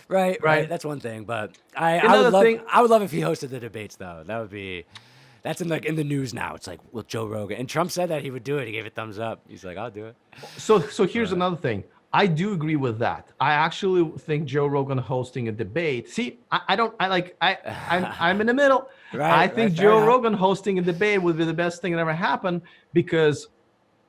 Right, right? That's one thing, but Another thing, I would love if he hosted the debates though. That's in the news now. It's like with Joe Rogan, and Trump said that he would do it. He gave it thumbs up. He's like, I'll do it. so here's But another thing. I do agree with that. I actually think Joe Rogan hosting a debate. See, I don't. I like. I'm in the middle. I think fair Joe enough. Rogan hosting a debate would be the best thing that ever happened because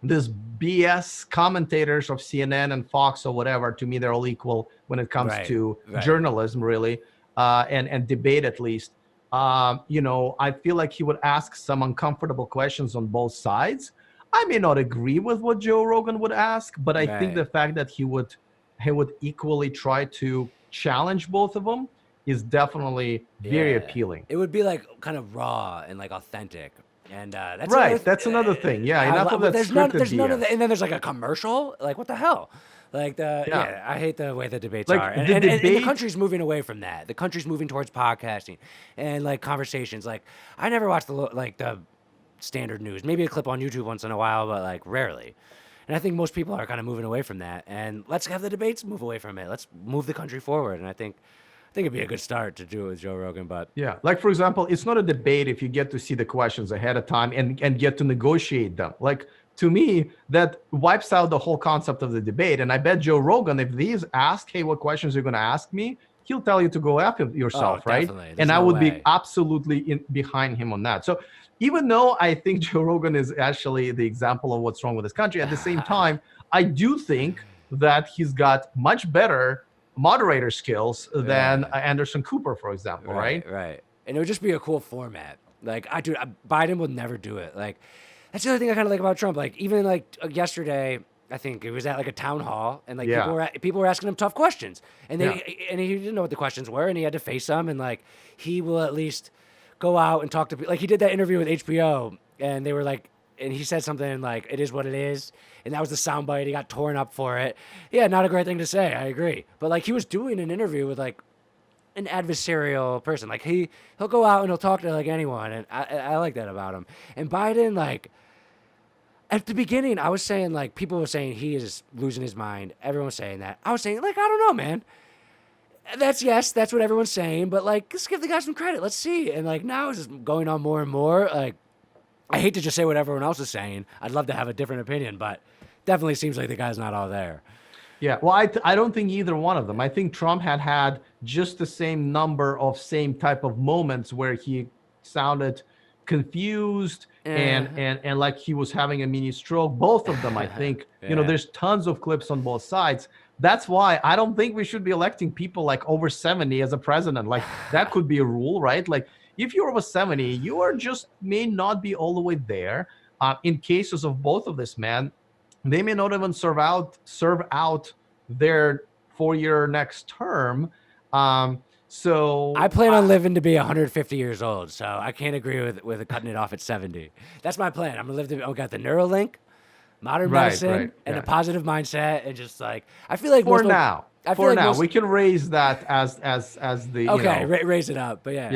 this BS commentators of CNN and Fox or whatever, to me, they're all equal when it comes to Right. journalism, really, and debate at least. I feel like he would ask some uncomfortable questions on both sides. I may not agree with what Joe Rogan would ask, but I think Right. the fact that he would equally try to challenge both of them is definitely very Yeah. appealing. It would be like kind of raw and like authentic. And that's another. Right. That's another thing. Yeah. Enough of But that there's none. scripted There's none of that. BS. And then there's like a commercial. Like what the hell? Yeah. I hate the way the debates Like are, the and the debate. country's moving away from that. The country's moving towards podcasting and like conversations. Like I never watch the standard news. Maybe a clip on YouTube once in a while, but like rarely. And I think most people are kind of moving away from that. And let's have the debates move away from it. Let's move the country forward. And I think it'd be a good start to do it with Joe Rogan. But Yeah, like for example, it's not a debate if you get to see the questions ahead of time and get to negotiate them. Like to me, that wipes out the whole concept of the debate. And I bet Joe Rogan, if these ask, hey, what questions are you going to ask me? He'll tell you to go after yourself, right? definitely. There's And I no would be way. absolutely behind him on that. So even though I think Joe Rogan is actually the example of what's wrong with this country, at the same time, I do think that he's got much better moderator skills than Yeah. Anderson Cooper, for example, right? Right. And it would just be a cool format. Biden would never do it. Like, that's the other thing I kind of like about Trump. Like, even like yesterday, I think it was at like a town hall, and like Yeah. people were asking him tough questions, and Yeah. and he didn't know what the questions were, and he had to face them, and like he will at least go out and talk to people. Like he did that interview with HBO, and they were like, and he said something like, "It is what it is," and that was the soundbite. He got torn up for it. Yeah, not a great thing to say. I agree, but like he was doing an interview with like an adversarial person. Like he'll go out and he'll talk to like anyone, and I like that about him. And Biden, like at the beginning, I was saying like people were saying he is losing his mind. Everyone was saying that. I was saying like I don't know, man. That's what everyone's saying, but like let's give the guy some credit. Let's see. And like now it's just going on more and more. Like I hate to just say what everyone else is saying. I'd love to have a different opinion, but definitely seems like the guy's not all there. Yeah, well, I don't think either one of them. I think Trump had just the same number of same type of moments where he sounded confused and like he was having a mini stroke. Both of them, I think. Yeah. There's tons of clips on both sides. That's why I don't think we should be electing people like over 70 as a president. Like that could be a rule, right? Like if you're over 70, you are just may not be all the way there. In cases of both of this, man, they may not even serve out their 4-year next term. So I plan on living to be 150 years old, so I can't agree with cutting it off at 70. That's my plan. I'm gonna live to. I got the Neuralink, modern medicine, and a positive mindset, and just like I feel like for now, I feel like we can raise that as the okay, raise it up. But yeah, yeah.